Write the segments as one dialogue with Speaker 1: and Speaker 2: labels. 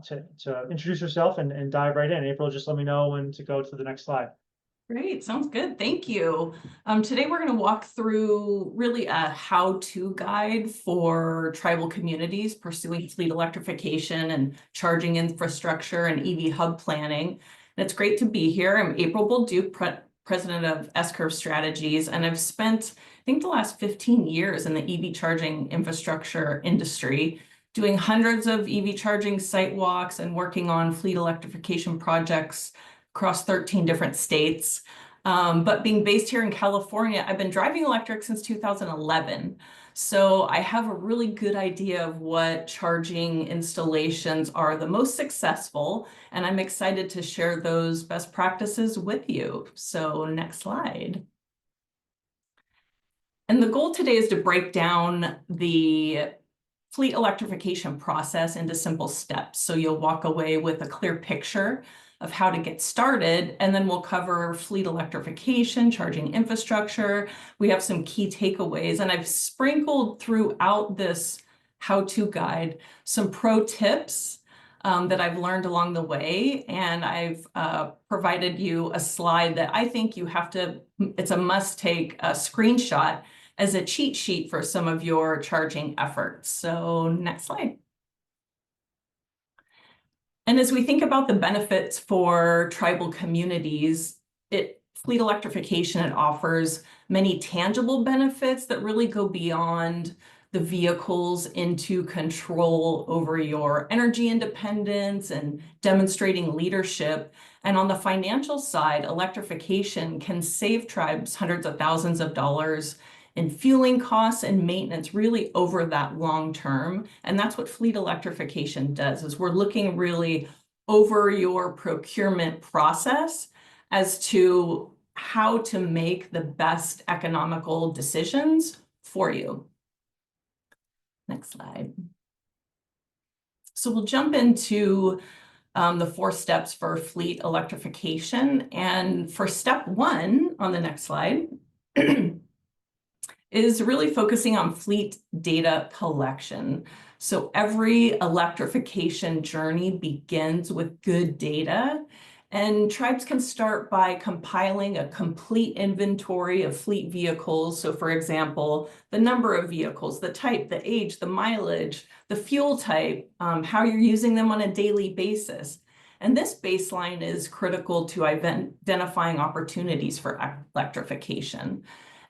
Speaker 1: to introduce yourself and dive right in. April, just let me know when to go to the next slide.
Speaker 2: Great, sounds good. Thank you. Today we're going to walk through really a how-to guide for tribal communities pursuing fleet electrification and charging infrastructure and EV hub planning. And it's great to be here. I'm April Bolduc, president of S-Curve Strategies, and I've spent, I think, the last 15 years in the EV charging infrastructure industry, doing hundreds of EV charging site walks and working on fleet electrification projects across 13 different states. But being based here in California, I've been driving electric since 2011. So I have a really good idea of what charging installations are the most successful, and I'm excited to share those best practices with you. So next slide. And the goal today is to break down the fleet electrification process into simple steps. So you'll walk away with a clear picture of how to get started, and then we'll cover fleet electrification, charging infrastructure. We have some key takeaways, and I've sprinkled throughout this how-to guide some pro tips that I've learned along the way, and I've provided you a slide that I think you have to, it's a must-take screenshot as a cheat sheet for some of your charging efforts. So next slide. And as we think about the benefits for tribal communities, fleet electrification, it offers many tangible benefits that really go beyond the vehicles into control over your energy independence and demonstrating leadership. And on the financial side, electrification can save tribes hundreds of thousands of dollars in fueling costs and maintenance really over that long term. And that's what fleet electrification does, is we're looking really over your procurement process as to how to make the best economical decisions for you. Next slide. So we'll jump into the 4 steps for fleet electrification. And for step 1 on the next slide, is really focusing on fleet data collection. So every electrification journey begins with good data, and tribes can start by compiling a complete inventory of fleet vehicles. So for example, the number of vehicles, the type, the age, the mileage, the fuel type, how you're using them on a daily basis. And this baseline is critical to identifying opportunities for electrification.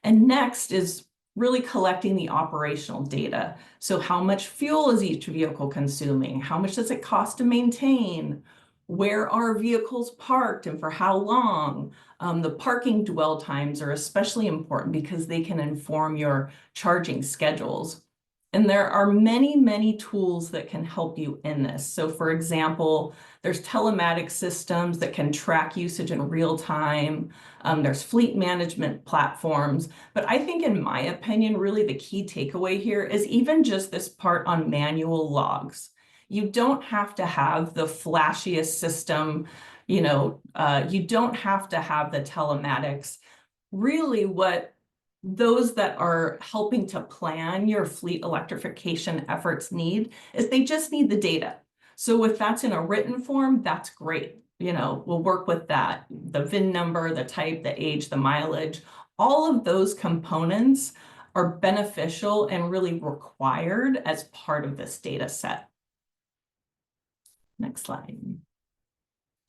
Speaker 2: And next is really collecting the operational data. So how much fuel is each vehicle consuming? How much does it cost to maintain? Where are vehicles parked and for how long? The parking dwell times are especially important because they can inform your charging schedules. And there are many, many tools that can help you in this. So for example, there's telematics systems that can track usage in real time. There's fleet management platforms. But I think, in my opinion, really the key takeaway here is even just this part on manual logs. You don't have to have the flashiest system, you don't have to have the telematics. Really, what those that are helping to plan your fleet electrification efforts need is they just need the data. So if that's in a written form, that's great. We'll work with that. The VIN number, the type, the age, the mileage, all of those components are beneficial and really required as part of this data set. Next slide.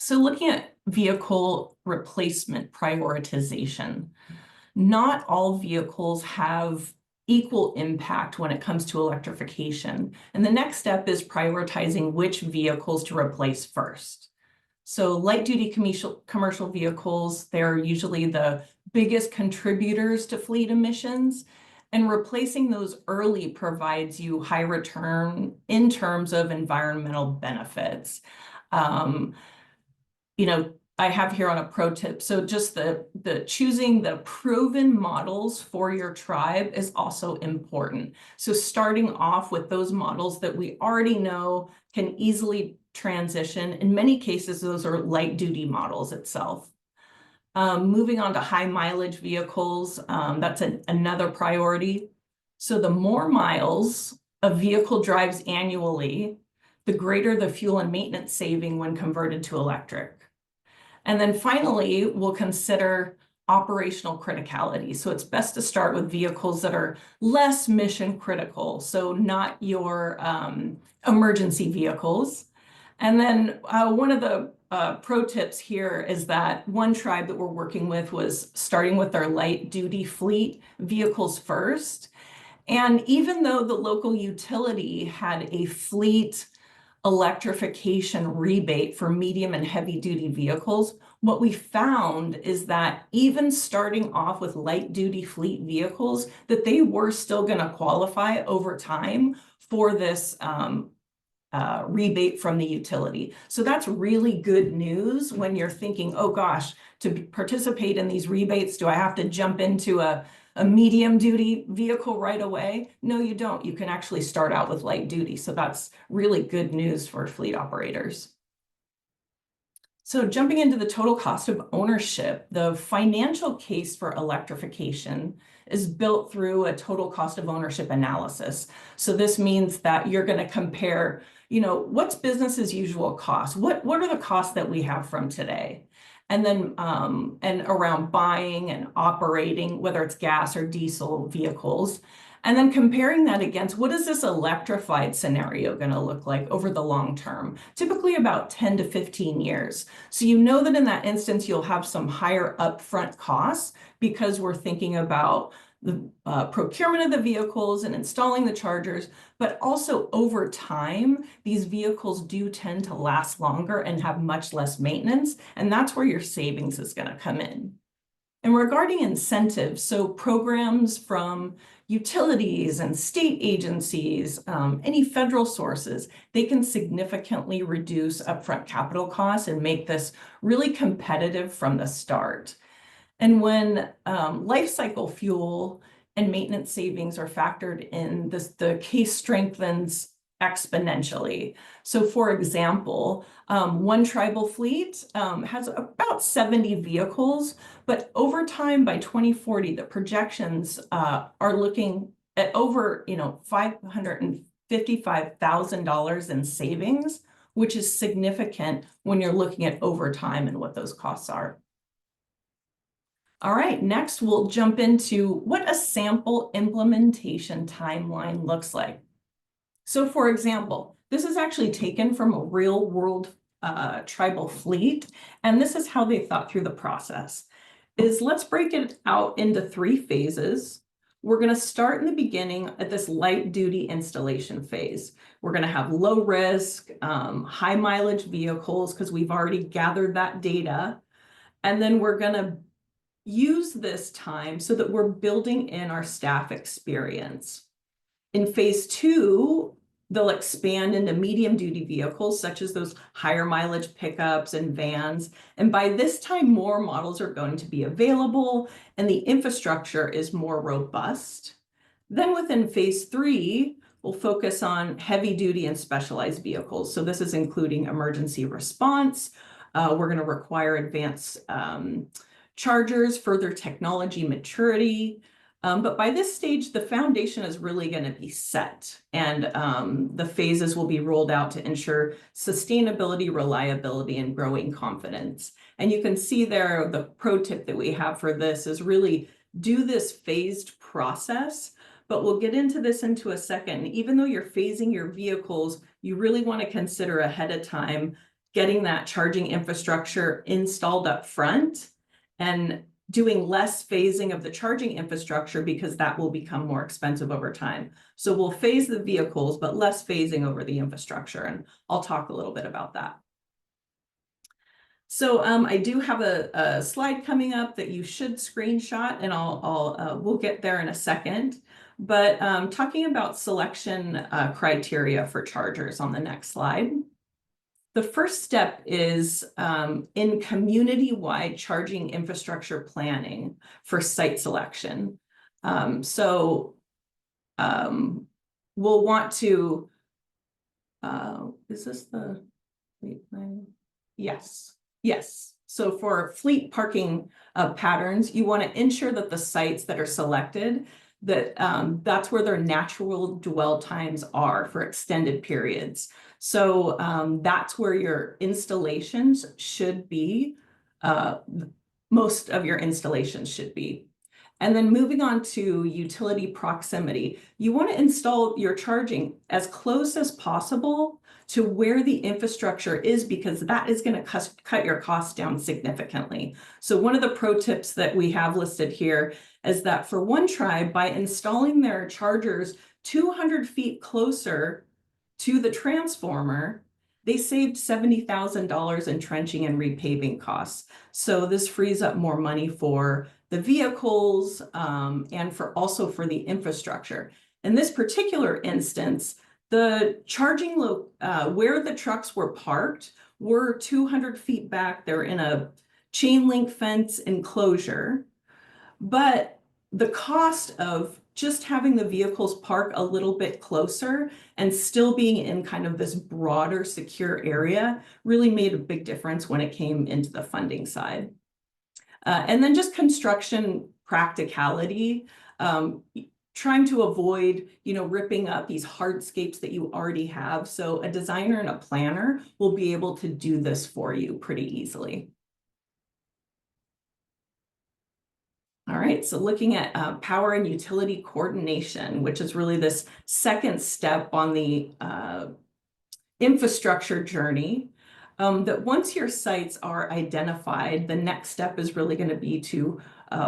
Speaker 2: So looking at vehicle replacement prioritization, not all vehicles have equal impact when it comes to electrification. And the next step is prioritizing which vehicles to replace first. So light-duty commercial vehicles, they're usually the biggest contributors to fleet emissions. And replacing those early provides you high return in terms of environmental benefits. I have here on a pro tip. So just the choosing the proven models for your tribe is also important. So starting off with those models that we already know can easily transition. In many cases, those are light duty models itself. Moving on to high mileage vehicles, that's another priority. So the more miles a vehicle drives annually, the greater the fuel and maintenance saving when converted to electric. And then finally, we'll consider operational criticality. So it's best to start with vehicles that are less mission critical, so not your emergency vehicles. And then one of the pro tips here is that one tribe that we're working with was starting with their light duty fleet vehicles first. And even though the local utility had a fleet electrification rebate for medium and heavy duty vehicles, what we found is that even starting off with light duty fleet vehicles, that they were still going to qualify over time for this rebate from the utility. So that's really good news when you're thinking, oh gosh, to participate in these rebates, do I have to jump into a medium duty vehicle right away? No, you don't. You can actually start out with light duty. So that's really good news for fleet operators. So jumping into the total cost of ownership, the financial case for electrification is built through a total cost of ownership analysis. So this means that you're going to compare, what's business as usual costs? What are the costs that we have from today? And then and around buying and operating, whether it's gas or diesel vehicles, and then comparing that against what is this electrified scenario going to look like over the long term, typically about 10 to 15 years. So you know that in that instance, you'll have some higher upfront costs because we're thinking about the procurement of the vehicles and installing the chargers, but also over time, these vehicles do tend to last longer and have much less maintenance, and that's where your savings is going to come in. And regarding incentives, so programs from utilities and state agencies, any federal sources, they can significantly reduce upfront capital costs and make this really competitive from the start. And when life cycle fuel and maintenance savings are factored in, the case strengthens exponentially. So for example, one tribal fleet has about 70 vehicles, but over time by 2040, the projections are looking at over $555,000 in savings, which is significant when you're looking at over time and what those costs are. All right, next we'll jump into what a sample implementation timeline looks like. So for example, this is actually taken from a real world tribal fleet, and this is how they thought through the process. Let's break it out into 3 phases. We're going to start in the beginning at this light duty installation phase. We're going to have low risk, high mileage vehicles because we've already gathered that data. And then we're going to use this time so that we're building in our staff experience. In phase 2, they'll expand into medium duty vehicles, such as those higher mileage pickups and vans. And by this time, more models are going to be available and the infrastructure is more robust. Then within phase 3, we'll focus on heavy duty and specialized vehicles. So this is including emergency response. We're going to require advanced chargers, further technology maturity. But by this stage, the foundation is really going to be set, and the phases will be rolled out to ensure sustainability, reliability, and growing confidence. And you can see there, the pro tip that we have for this is really do this phased process, but we'll get into this into a second. Even though you're phasing your vehicles, you really want to consider ahead of time getting that charging infrastructure installed up front and doing less phasing of the charging infrastructure because that will become more expensive over time. So we'll phase the vehicles, but less phasing over the infrastructure. And I'll talk a little bit about that. So I do have a slide coming up that you should screenshot, and we'll get there in a second. But talking about selection criteria for chargers on the next slide. The first step is in community-wide charging infrastructure planning for site selection. We'll want to, is this the fleet plan? Yes. So for fleet parking patterns, you want to ensure that the sites that are selected, that that's where their natural dwell times are for extended periods. So that's where your installations should be. Most of your installations should be. And then moving on to utility proximity, you want to install your charging as close as possible to where the infrastructure is, because that is going to cut your costs down significantly. So one of the pro tips that we have listed here is that for one tribe, by installing their chargers 200 feet closer to the transformer, they saved $70,000 in trenching and repaving costs. So this frees up more money for the vehicles and also for the infrastructure. In this particular instance, the charging where the trucks were parked were 200 feet back. They're in a chain link fence enclosure, but the cost of just having the vehicles park a little bit closer and still being in kind of this broader, secure area really made a big difference when it came into the funding side. And then just construction practicality, trying to avoid, ripping up these hardscapes that you already have. So a designer and a planner will be able to do this for you pretty easily. All right, so looking at power and utility coordination, which is really this second step on the infrastructure journey, that once your sites are identified, the next step is really going to be to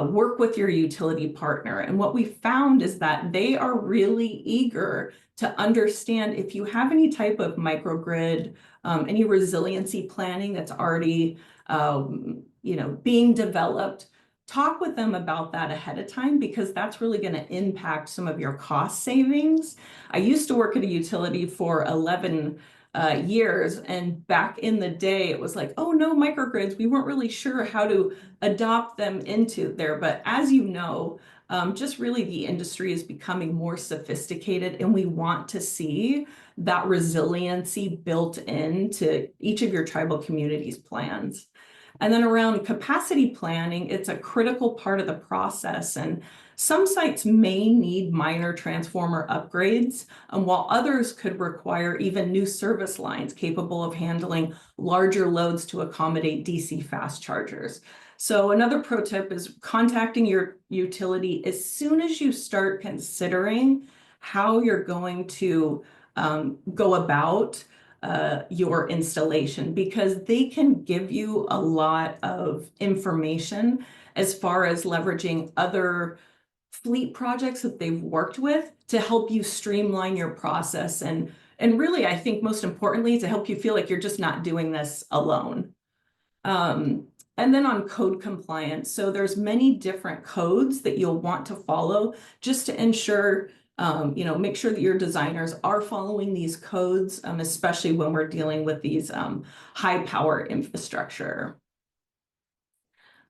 Speaker 2: work with your utility partner. And what we found is that they are really eager to understand if you have any type of microgrid, any resiliency planning that's already being developed. Talk with them about that ahead of time, because that's really going to impact some of your cost savings. I used to work at a utility for 11 years, and back in the day it was like, oh no, microgrids, we weren't really sure how to adopt them into there. But as you know, just really the industry is becoming more sophisticated, and we want to see that resiliency built into each of your tribal communities' plans. And then around capacity planning, it's a critical part of the process. And some sites may need minor transformer upgrades, while others could require even new service lines capable of handling larger loads to accommodate DC fast chargers. So another pro tip is contacting your utility as soon as you start considering how you're going to go about your installation, because they can give you a lot of information as far as leveraging other fleet projects that they've worked with to help you streamline your process, and really, I think most importantly, to help you feel like you're just not doing this alone. And then on code compliance, so there's many different codes that you'll want to follow just to ensure make sure that your designers are following these codes, especially when we're dealing with these high power infrastructure.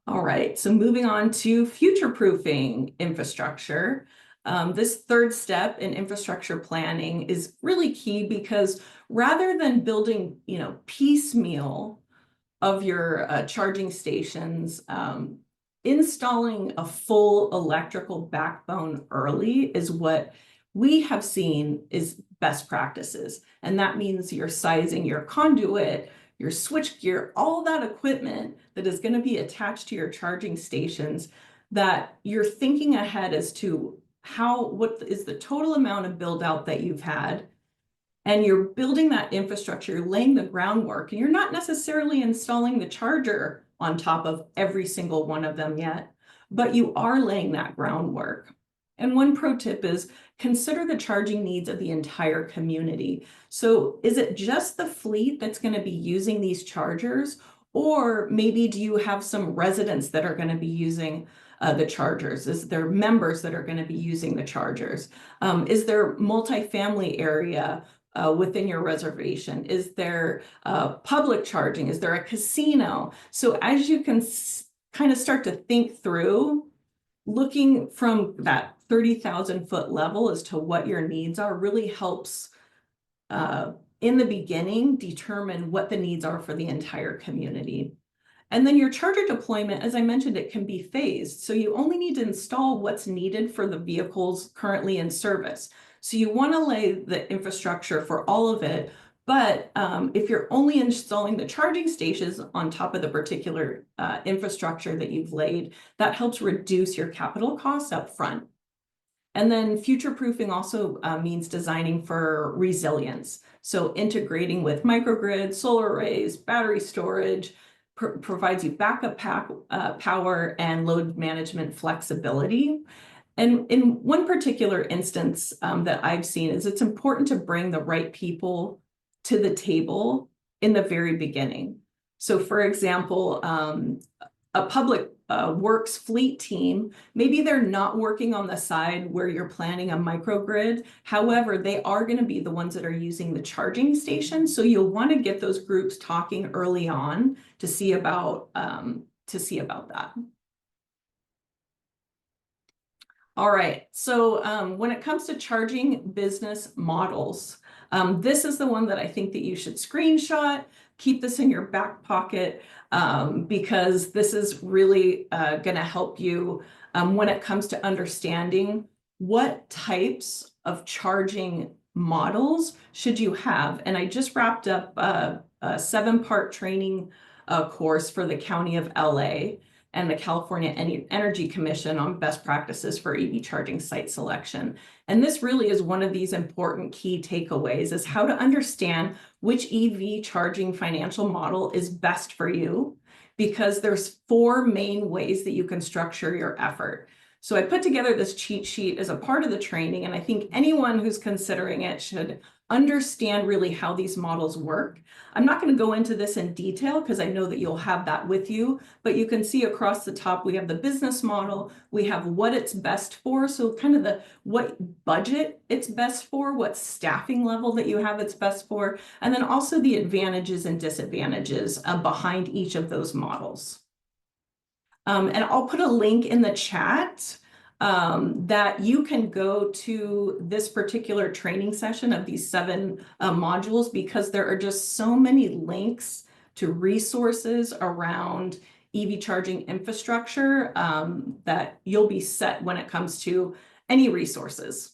Speaker 2: All right, so moving on to future-proofing infrastructure. This third step in infrastructure planning is really key, because rather than building, piecemeal of your charging stations, installing a full electrical backbone early is what we have seen is best practices. And that means you're sizing your conduit, your switch gear, all that equipment that is going to be attached to your charging stations, that you're thinking ahead as to what is the total amount of build out that you've had. And you're building that infrastructure, you're laying the groundwork, and you're not necessarily installing the charger on top of every single one of them yet, but you are laying that groundwork. And one pro tip is consider the charging needs of the entire community. So is it just the fleet that's going to be using these chargers? Or maybe do you have some residents that are going to be using the chargers? Is there members that are going to be using the chargers? Is there multifamily area within your reservation? Is there public charging? Is there a casino? So as you can kind of start to think through, looking from that 30,000 foot level as to what your needs are really helps in the beginning determine what the needs are for the entire community. And then your charger deployment, as I mentioned, it can be phased. So you only need to install what's needed for the vehicles currently in service. So you want to lay the infrastructure for all of it, But if you're only installing the charging stations on top of the particular infrastructure that you've laid, that helps reduce your capital costs up front. And then future proofing also means designing for resilience. So integrating with microgrids, solar arrays, battery storage, provides you backup power and load management flexibility. And in one particular instance that I've seen is it's important to bring the right people to the table in the very beginning. So for example, a public works fleet team, maybe they're not working on the side where you're planning a microgrid. However, they are going to be the ones that are using the charging station. So you'll want to get those groups talking early on to see about that. All right, so when it comes to charging business models, this is the one that I think that you should screenshot, keep this in your back pocket, because this is really going to help you when it comes to understanding what types of charging models should you have. And I just wrapped up a 7-part training course for the County of LA and the California Energy Commission on best practices for EV charging site selection. And this really is one of these important key takeaways, is how to understand which EV charging financial model is best for you, because there's 4 main ways that you can structure your effort. So I put together this cheat sheet as a part of the training, and I think anyone who's considering it should understand really how these models work. I'm not going to go into this in detail because I know that you'll have that with you, but you can see across the top we have the business model, we have what it's best for, so kind of what budget it's best for, what staffing level that you have it's best for, and then also the advantages and disadvantages behind each of those models. And I'll put a link in the chat that you can go to this particular training session of these 7 modules, because there are just so many links to resources around EV charging infrastructure that you'll be set when it comes to any resources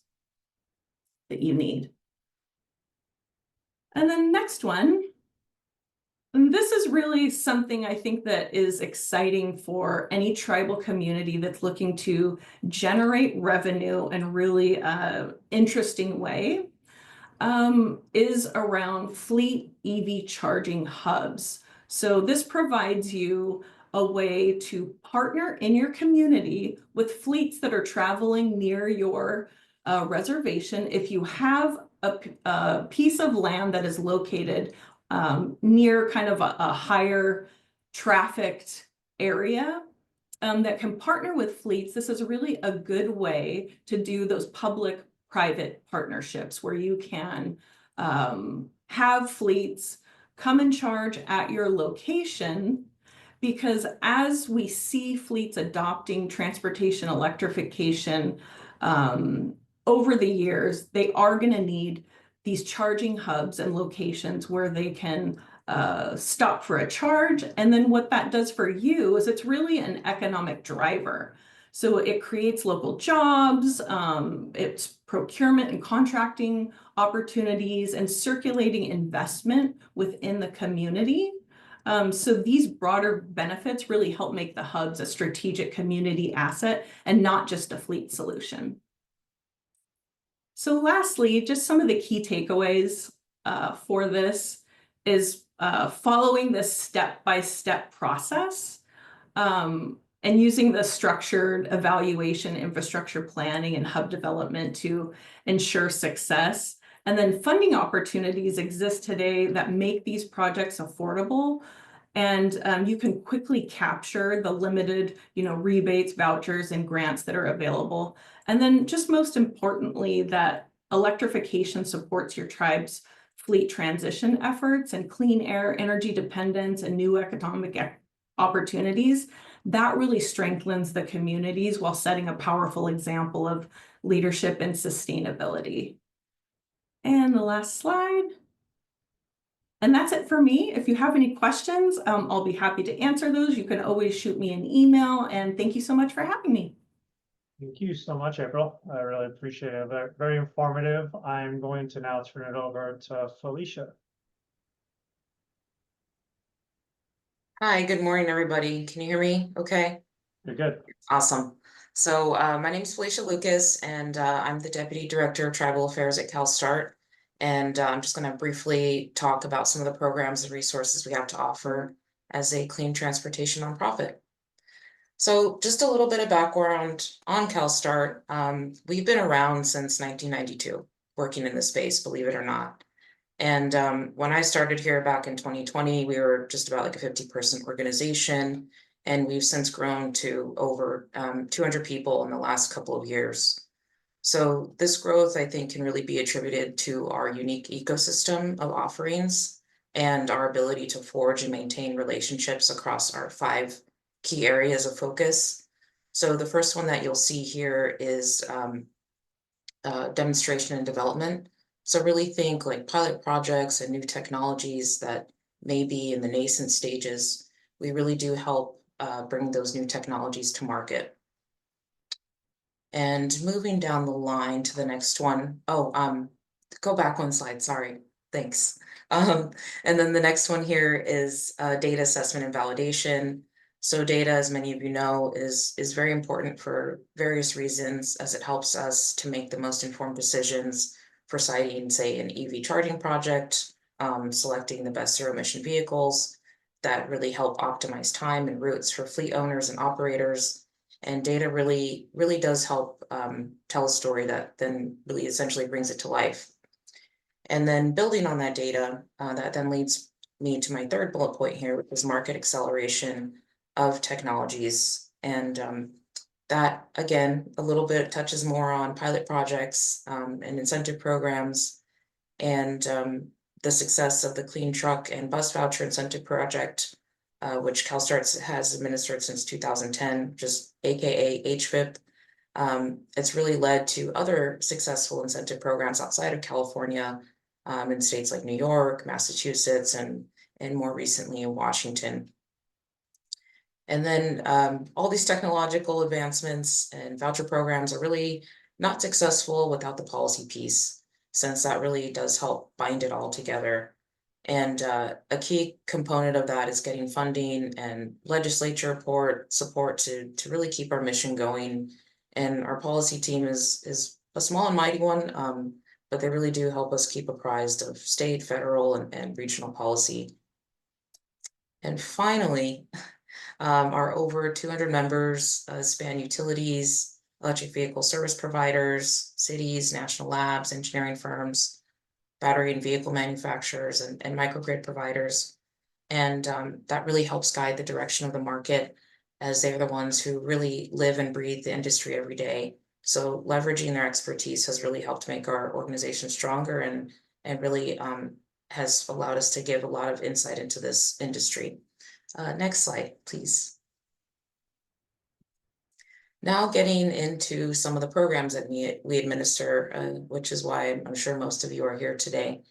Speaker 2: that you need. And then next one. And this is really something I think that is exciting for any tribal community that's looking to generate revenue in a really interesting way, is around fleet EV charging hubs. So this provides you a way to partner in your community with fleets that are traveling near your reservation. If you have a piece of land that is located near kind of a higher trafficked area that can partner with fleets, this is really a good way to do those public-private partnerships where you can have fleets come and charge at your location. Because as we see fleets adopting transportation electrification over the years, they are going to need these charging hubs and locations where they can stop for a charge. And then what that does for you is it's really an economic driver. So it creates local jobs, it's procurement and contracting opportunities, and circulating investment within the community. So these broader benefits really help make the hubs a strategic community asset and not just a fleet solution. So lastly, just some of the key takeaways for this is following this step-by-step process and using the structured evaluation, infrastructure planning, and hub development to ensure success. And then funding opportunities exist today that make these projects affordable. And you can quickly capture the limited, rebates, vouchers, and grants that are available. And then just most importantly, that electrification supports your tribe's fleet transition efforts and clean air, energy dependence, and new economic opportunities. That really strengthens the communities while setting a powerful example of leadership and sustainability. And the last slide. And that's it for me. If you have any questions, I'll be happy to answer those. You can always shoot me an email, and thank you so much for having me.
Speaker 1: Thank you so much, April. I really appreciate it. Very, very informative. I'm going to now turn it over to Felicia.
Speaker 3: Hi, good morning, everybody. Can you hear me? Okay,
Speaker 1: You're good.
Speaker 3: awesome. So my name is Felicia Lucas, and I'm the Deputy Director of Tribal Affairs at CalSTART. And I'm just going to briefly talk about some of the programs and resources we have to offer as a clean transportation nonprofit. So just a little bit of background on CalSTART. We've been around since 1992, working in the space, believe it or not. And when I started here back in 2020, we were just about like a 50-person organization, and we've since grown to over 200 people in the last couple of years. So this growth, I think, can really be attributed to our unique ecosystem of offerings and our ability to forge and maintain relationships across our 5 key areas of focus. So the first one that you'll see here is demonstration and development. So really think like pilot projects and new technologies that may be in the nascent stages. We really do help bring those new technologies to market. And moving down the line to the next one. Oh, go back 1 slide, sorry, thanks. And then the next one here is data assessment and validation. So data, as many of you know, is very important for various reasons, as it helps us to make the most informed decisions for siting, say, an EV charging project, selecting the best zero emission vehicles that really help optimize time and routes for fleet owners and operators. And data really does help tell a story that then really essentially brings it to life. And then building on that data, that then leads me to my third bullet point here, which is market acceleration of technologies. And that, again, a little bit touches more on pilot projects and incentive programs, and the success of the Clean Truck and Bus Voucher Incentive Project, which CalSTART has administered since 2010, just AKA HVIP. It's really led to other successful incentive programs outside of California, in states like New York, Massachusetts, and more recently in Washington. And then all these technological advancements and voucher programs are really not successful without the policy piece, since that really does help bind it all together. And a key component of that is getting funding and legislature support to really keep our mission going. And our policy team is a small and mighty one, but they really do help us keep apprised of state, federal, and regional policy. And finally, our over 200 members span utilities, electric vehicle service providers, cities, national labs, engineering firms, battery and vehicle manufacturers, and microgrid providers. And that really helps guide the direction of the market, as they're the ones who really live and breathe the industry every day. So leveraging their expertise has really helped make our organization stronger, and really has allowed us to give a lot of insight into this industry. Next slide, please. Now getting into some of the programs that we administer, which is why I'm sure most of you are here today.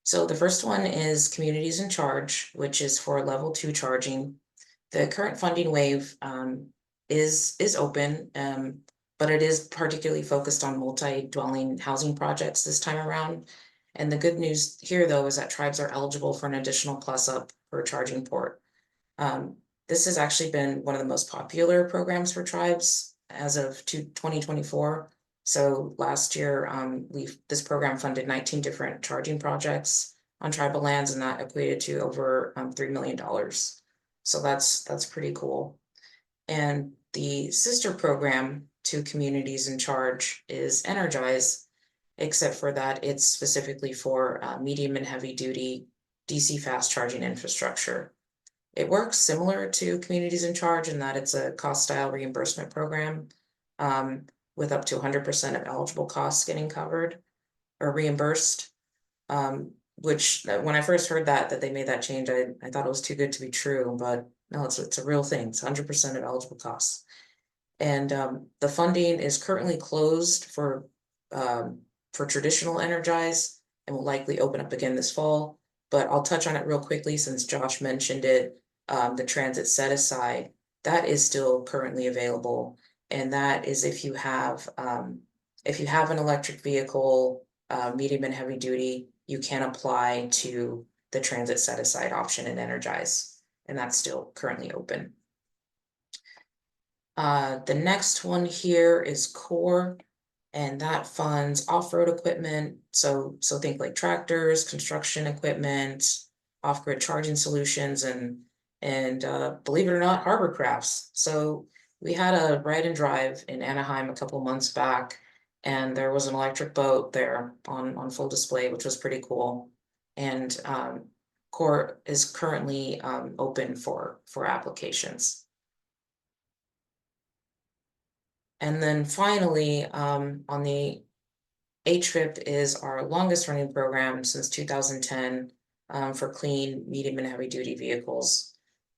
Speaker 3: So the first one is Communities in Charge, which is for level 2 charging. The current funding wave is open, but it is particularly focused on multi-dwelling housing projects this time around. And the good news here, though, is that tribes are eligible for an additional plus up for a charging port. This has actually been one of the most popular programs for tribes as of 2024. So last year, this program funded 19 different charging projects on tribal lands, and that equated to over $3 million. So that's pretty cool. And the sister program to Communities in Charge is Energize, except for that it's specifically for medium and heavy duty DC fast charging infrastructure. It works similar to Communities in Charge in that it's a cost style reimbursement program, with up to 100% of eligible costs getting covered or reimbursed. Which when I first heard that they made that change, I thought it was too good to be true, but no, it's a real thing. It's 100% of eligible costs. And the funding is currently closed for traditional Energize, and will likely open up again this fall. But I'll touch on it real quickly since Josh mentioned it. The transit set aside, that is still currently available, and that is if you have an electric vehicle, medium and heavy duty, you can apply to the transit set aside option and Energize. and that's still currently open. The next one here is CORE, and that funds off-road equipment. So think like tractors, construction equipment, off-grid charging solutions, and believe it or not, harbor crafts. So we had a ride and drive in Anaheim a couple months back, and there was an electric boat there on full display, which was pretty cool. And CORE is currently open for applications. And then finally, on the HVIP is our longest running program since 2010 for clean, medium, and heavy duty vehicles.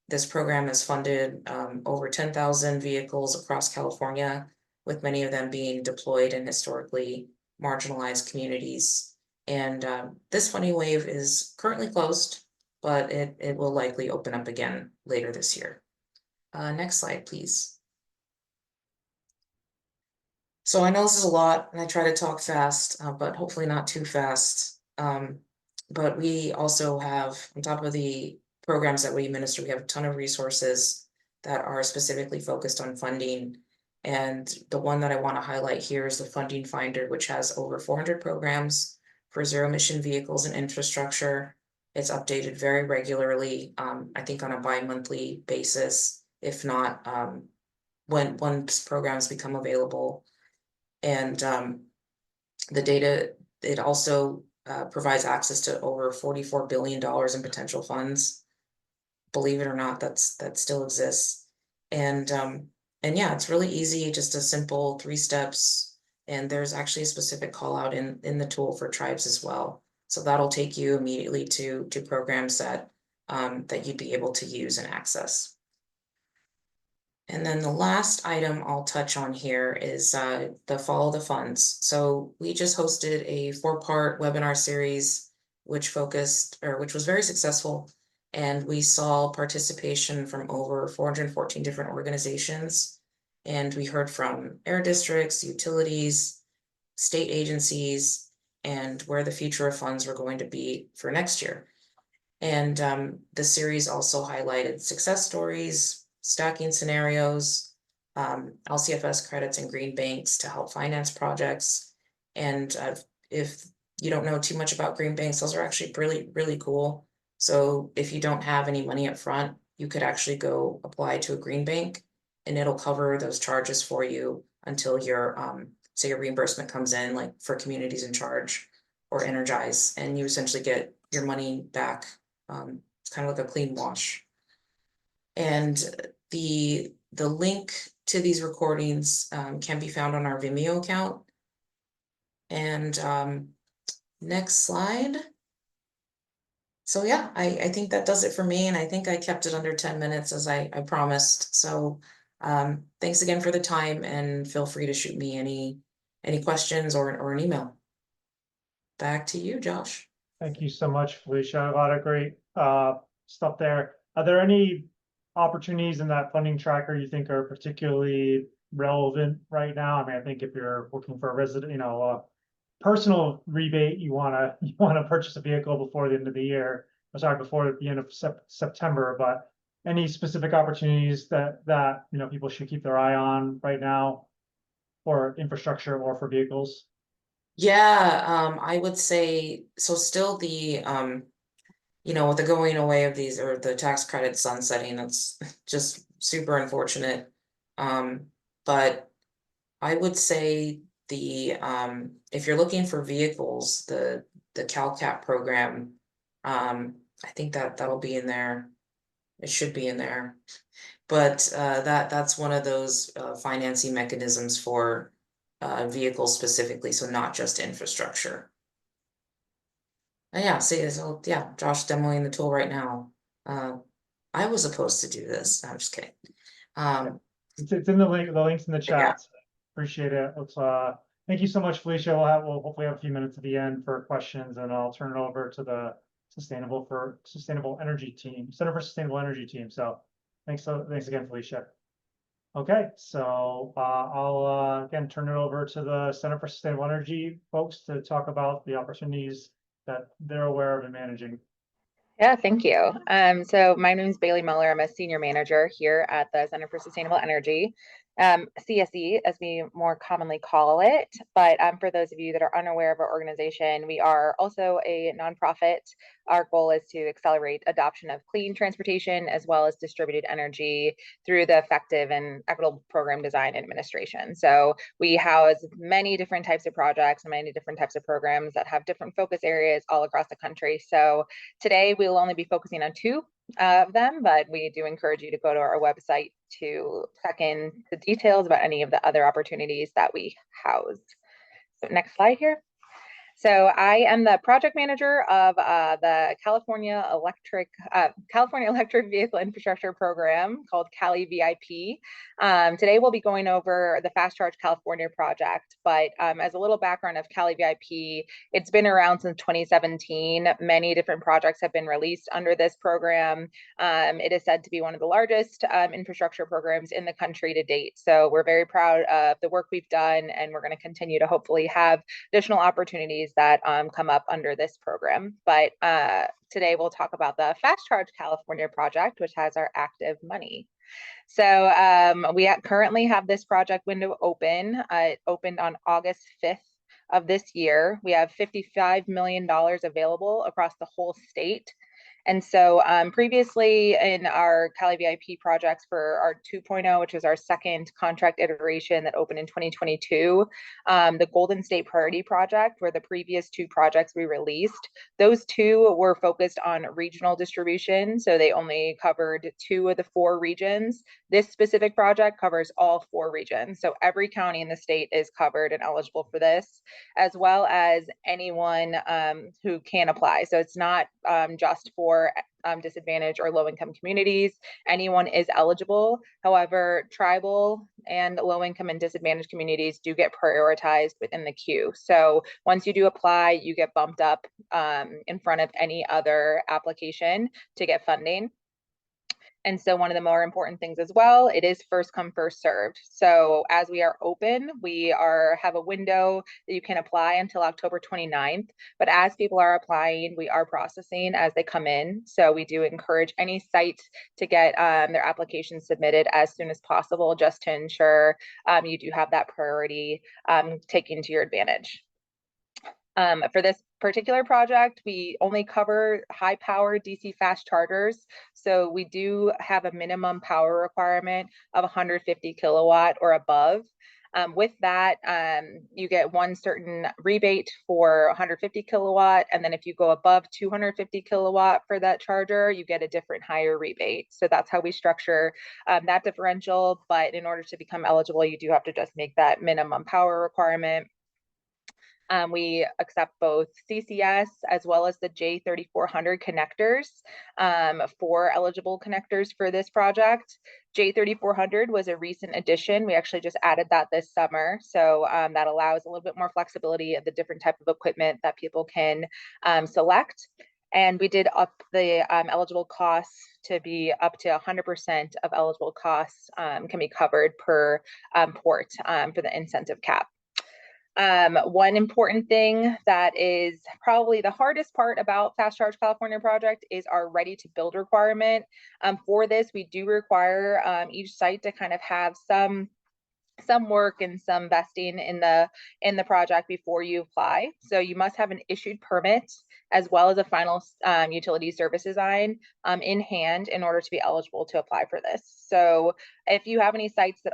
Speaker 3: This program has funded over 10,000 vehicles across California, with many of them being deployed in historically marginalized communities. And this funding wave is currently closed, but it will likely open up again later this year. Next slide, please. So I know this is a lot, and I try to talk fast, but hopefully not too fast. But we also have, on top of the programs that we administer, we have a ton of resources that are specifically focused on funding. And the one that I want to highlight here is the Funding Finder, which has over 400 programs for zero-emission vehicles and infrastructure. It's updated very regularly, I think on a bi-monthly basis, if not once programs become available. And the data, it also provides access to over $44 billion in potential funds. Believe it or not, that still exists. And yeah, it's really easy, just a simple 3 steps. And there's actually a specific call out in the tool for tribes as well. So that'll take you immediately to programs that you'd be able to use and access. And then the last item I'll touch on here is the Follow the Funds. So we just hosted a 4-part webinar series, which was very successful. And we saw participation from over 414 different organizations. And we heard from air districts, utilities, state agencies, and where the future of funds were going to be for next year. And the series also highlighted success stories, stacking scenarios, LCFS credits and green banks to help finance projects. And if you don't know too much about green banks, those are actually really, really cool. So if you don't have any money up front, you could actually go apply to a green bank, and it'll cover those charges for you until your say your reimbursement comes in, like for communities in charge or Energize, and you essentially get your money back. It's kind of like a clean wash. And the link to these recordings can be found on our Vimeo account. And next slide. So yeah, I think that does it for me, and I think I kept it under 10 minutes as I promised. So thanks again for the time, and feel free to shoot me any questions or an email. Back to you, Josh.
Speaker 1: Thank you so much, Felicia. A lot of great stuff there. Are there any opportunities in that funding tracker you think are particularly relevant right now? I mean, I think if you're looking for a resident, personal rebate, you want to purchase a vehicle before the end of the year, before the end of September, but any specific opportunities that people should keep their eye on right now for infrastructure or for vehicles?
Speaker 3: Yeah, I would say so. Still the with the going away of these, or the tax credit sunsetting, that's just super unfortunate. But I would say if you're looking for vehicles, the CalCap program, I think that'll be in there. It should be in there. But that's one of those financing mechanisms for vehicles specifically, so not just infrastructure. And yeah, so yeah, Josh demoing the tool right now. I was supposed to do this. I'm just kidding.
Speaker 1: It's in the links in the chat. Yeah. Appreciate it. Let's thank you so much, Felicia. We'll hopefully have a few minutes at the end for questions, and I'll turn it over to the Center for Sustainable Energy team. So thanks again, Felicia. Okay, so I'll again turn it over to the Center for Sustainable Energy folks to talk about the opportunities that they're aware of and managing.
Speaker 4: Yeah, thank you. So my name is Bailey Muller. I'm a senior manager here at the Center for Sustainable Energy, CSE, as we more commonly call it. But for those of you that are unaware of our organization, we are also a nonprofit. Our goal is to accelerate adoption of clean transportation as well as distributed energy through the effective and equitable program design and administration. So we house many different types of projects and many different types of programs that have different focus areas all across the country. So today, we will only be focusing on two of them, but we do encourage you to go to our website to check in the details about any of the other opportunities that we house. So next slide here. So I am the project manager of the California Electric Vehicle Infrastructure Program called Cali VIP. Today we'll be going over the Fast Charge California project, but as a little background of Cali VIP, it's been around since 2017. Many different projects have been released under this program. It is said to be one of the largest infrastructure programs in the country to date. So we're very proud of the work we've done, and we're going to continue to hopefully have additional opportunities that come up under this program. But today we'll talk about the Fast Charge California project, which has our active money. So we currently have this project window open. It opened on August 5th of this year. We have $55 million available across the whole state. And so previously in our Cali VIP projects for our 2.0, which is our second contract iteration that opened in 2022, the Golden State Priority Project were the previous two projects we released. Those two were focused on regional distribution, so they only covered 2 of the 4 regions. This specific project covers all 4 regions, so every county in the state is covered and eligible for this, as well as anyone who can apply. So it's not just for disadvantaged or low-income communities. Anyone is eligible. However, tribal and low-income and disadvantaged communities do get prioritized within the queue. So once you do apply, you get bumped up in front of any other application to get funding. And so one of the more important things as well, it is first come, first served. So as we are open, we have a window that you can apply until October 29th. But as people are applying, we are processing as they come in. So we do encourage any site to get their application submitted as soon as possible, just to ensure you do have that priority taken to your advantage. For this particular project, we only cover high power DC fast chargers. So we do have a minimum power requirement of 150 kilowatt or above. With that, you get one certain rebate for 150 kilowatt. And then if you go above 250 kilowatt for that charger, you get a different higher rebate. So that's how we structure that differential. But in order to become eligible, you do have to just make that minimum power requirement. We accept both CCS as well as the J3400 connectors for eligible connectors for this project. J3400 was a recent addition. We actually just added that this summer. So that allows a little bit more flexibility of the different type of equipment that people can select. And we did up the eligible costs to be up to 100% of eligible costs can be covered per port for the incentive cap. One important thing that is probably the hardest part about Fast Charge California project is our ready to build requirement. For this, we do require each site to kind of have some work and some vesting in the project before you apply. So you must have an issued permit as well as a final utility service design in hand in order to be eligible to apply for this. So if you have any sites that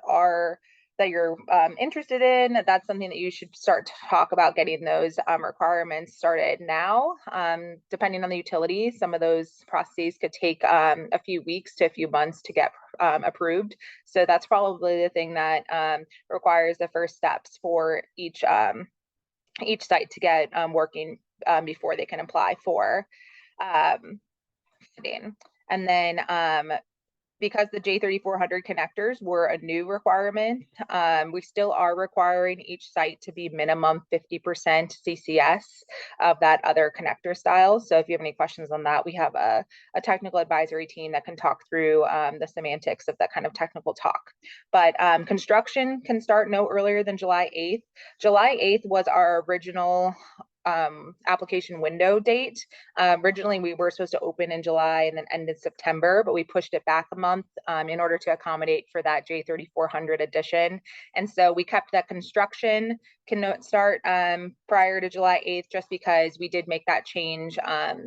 Speaker 4: you're interested in, that's something that you should start to talk about getting those requirements started now. Depending on the utility, some of those processes could take a few weeks to a few months to get approved. So that's probably the thing that requires the first steps for each site to get working before they can apply for funding. And then because the J3400 connectors were a new requirement, we still are requiring each site to be minimum 50% CCS of that other connector style. So if you have any questions on that, we have a technical advisory team that can talk through the semantics of that kind of technical talk. But construction can start no earlier than July 8th. July 8th was our original application window date. Originally, we were supposed to open in July and then end in September, but we pushed it back a month in order to accommodate for that J3400 edition. And so we kept that construction cannot start prior to July 8th, just because we did make that change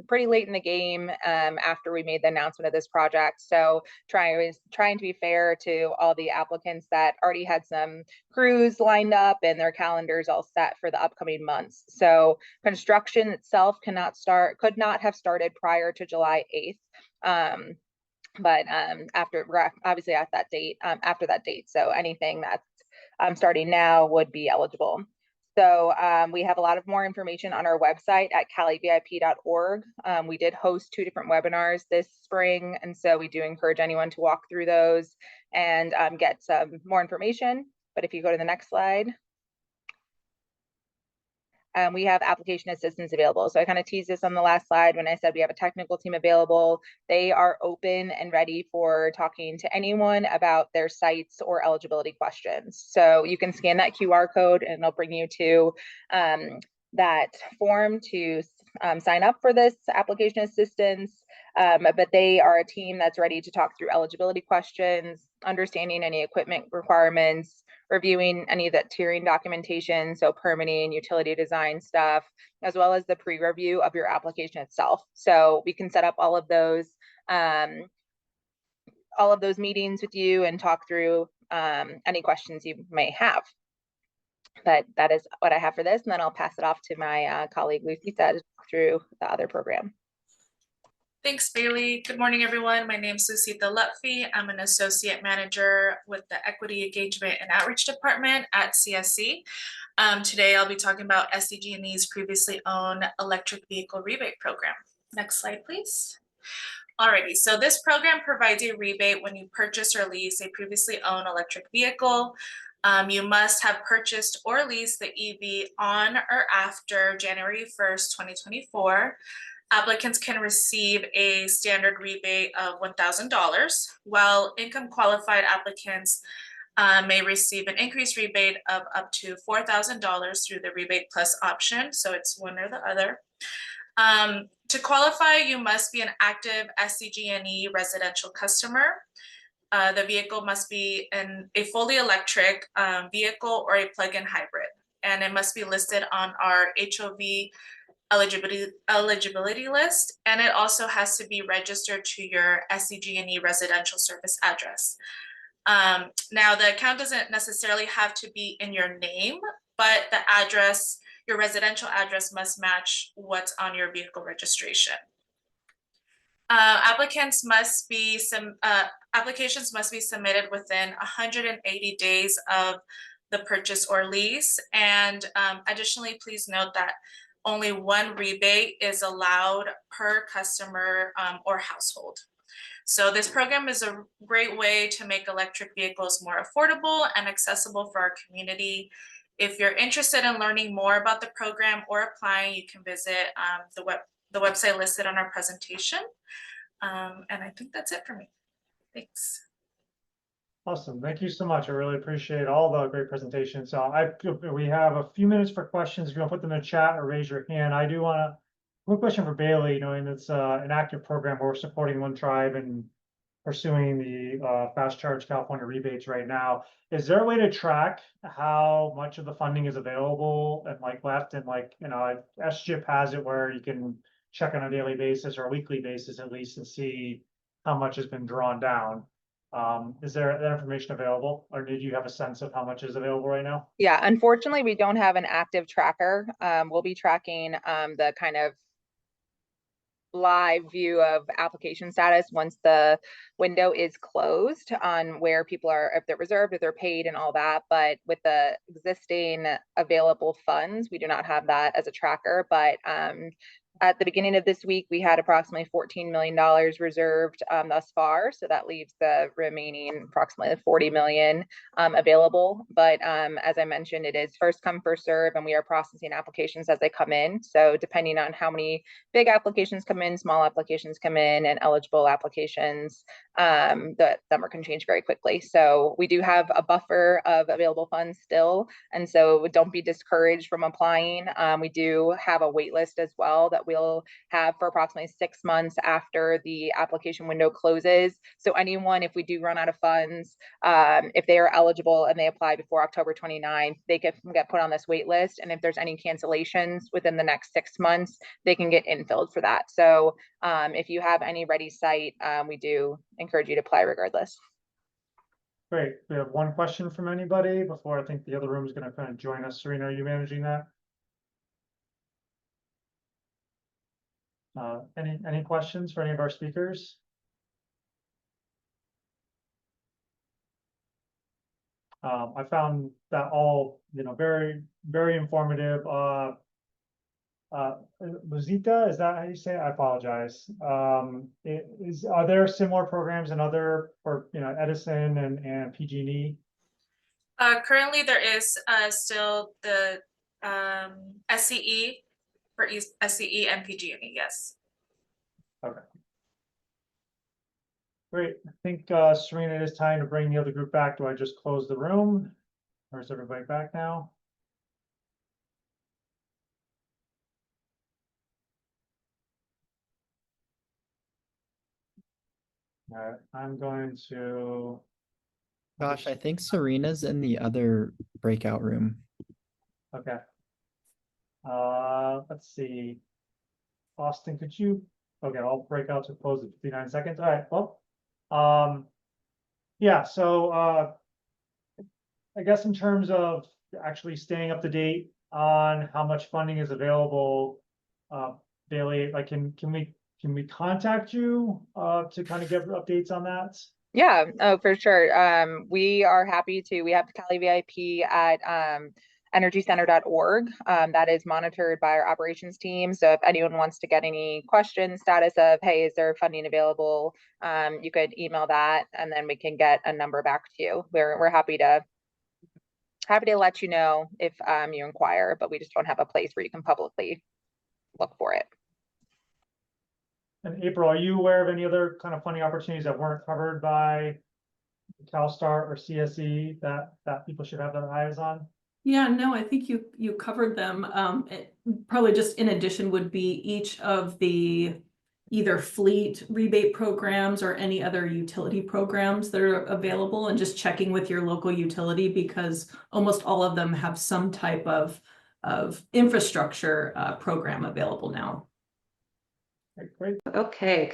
Speaker 4: pretty late in the game after we made the announcement of this project. So trying to be fair to all the applicants that already had some crews lined up and their calendars all set for the upcoming months. So construction itself could not have started prior to July 8th. But obviously at that date, after that date. So anything that's starting now would be eligible. So we have a lot of more information on our website at calivip.org. We did host 2 different webinars this spring, and so we do encourage anyone to walk through those and get some more information. But if you go to the next slide, we have application assistance available. So I kind of teased this on the last slide when I said we have a technical team available. They are open and ready for talking to anyone about their sites or eligibility questions. So you can scan that QR code and it'll bring you to that form to sign up for this application assistance. But they are a team that's ready to talk through eligibility questions, understanding any equipment requirements, reviewing any of that tiering documentation, so permitting, utility design stuff, as well as the pre-review of your application itself. So we can set up all of those meetings with you and talk through any questions you may have. But that is what I have for this, and then I'll pass it off to my colleague Lucy to talk through the other program.
Speaker 5: Thanks, Bailey. Good morning, everyone. My name is Lucita Lutfi. I'm an associate manager with the Equity Engagement and Outreach Department at CSC. Today, I'll be talking about SDG&E's previously owned electric vehicle rebate program. Next slide, please. Alrighty, so this program provides a rebate when you purchase or lease a previously owned electric vehicle. You must have purchased or leased the EV on or after January 1st, 2024. Applicants can receive a standard rebate of $1,000, while income qualified applicants may receive an increased rebate of up to $4,000 through the rebate plus option. So it's one or the other. To qualify, you must be an active SDG&E residential customer. The vehicle must be a fully electric vehicle or a plug-in hybrid, and it must be listed on our HOV eligibility list, and it also has to be registered to your SDG&E residential service address. Now, the account doesn't necessarily have to be in your name, but the address, your residential address, must match what's on your vehicle registration. Applications must be submitted within 180 days of the purchase or lease, and additionally, please note that only one rebate is allowed per customer or household. So this program is a great way to make electric vehicles more affordable and accessible for our community. If you're interested in learning more about the program or applying, you can visit the website listed on our presentation. And I think that's it for me. Thanks.
Speaker 1: Awesome. Thank you so much. I really appreciate all the great presentations. So we have a few minutes for questions. If you want to put them in the chat or raise your hand. I do want to, one question for Bailey, knowing it's an active program where we're supporting one tribe and pursuing the Fast Charge California rebates right now. Is there a way to track how much of the funding is available and left, and SGIP has it where you can check on a daily basis or a weekly basis at least and see how much has been drawn down? Is there that information available, or did you have a sense of how much is available right now?
Speaker 4: Yeah, unfortunately, we don't have an active tracker. We'll be tracking the kind of live view of application status once the window is closed on where people are, if they're reserved, if they're paid and all that. But with the existing available funds, we do not have that as a tracker, but At the beginning of this week, we had approximately $14 million reserved thus far. So that leaves the remaining approximately 40 million available. But as I mentioned, it is first come, first serve, and we are processing applications as they come in. So depending on how many big applications come in, small applications come in, and eligible applications, the number can change very quickly. So we do have a buffer of available funds still. And so don't be discouraged from applying. We do have a wait list as well that we'll have for approximately 6 months after the application window closes. So anyone, if we do run out of funds, if they are eligible and they apply before October 29th, they can get put on this wait list. And if there's any cancellations within the next 6 months, they can get infilled for that. So if you have any ready site, we do encourage you to apply regardless.
Speaker 1: Great. We have one question from anybody before I think the other room is going to kind of join us. Serena, are you managing that? Any questions for any of our speakers? I found that all, very, very informative. Luzita, is that how you say it? I apologize. Are there similar programs in other, or, Edison and PG&E?
Speaker 5: Currently, there is still the SCE for SCE and PG&E, yes.
Speaker 1: Okay. Great. I think, Serena, it is time to bring the other group back. Do I just close the room? Or is everybody back now? All right, I'm going to.
Speaker 6: Gosh, I think Serena's in the other breakout room.
Speaker 1: Okay. Let's see. Austin, could you? Okay, I'll break out to close at 59 seconds. All right, well, yeah, so I guess in terms of actually staying up to date on how much funding is available, Bailey, like can we contact you to kind of get updates on that?
Speaker 4: Yeah, oh, for sure. We are happy to. We have the Cali VIP at energycenter.org. That is monitored by our operations team. So if anyone wants to get any questions, status of, hey, is there funding available? You could email that and then we can get a number back to you. We're happy to let you know if you inquire, but we just don't have a place where you can publicly look for it.
Speaker 1: And April, are you aware of any other kind of funding opportunities that weren't covered by CALSTART or CSE that people should have their eyes on?
Speaker 2: Yeah, no, I think you covered them. Probably just in addition would be each of the either fleet rebate programs or any other utility programs that are available, and just checking with your local utility because almost all of them have some type of infrastructure program available now.
Speaker 1: Great.
Speaker 7: Okay,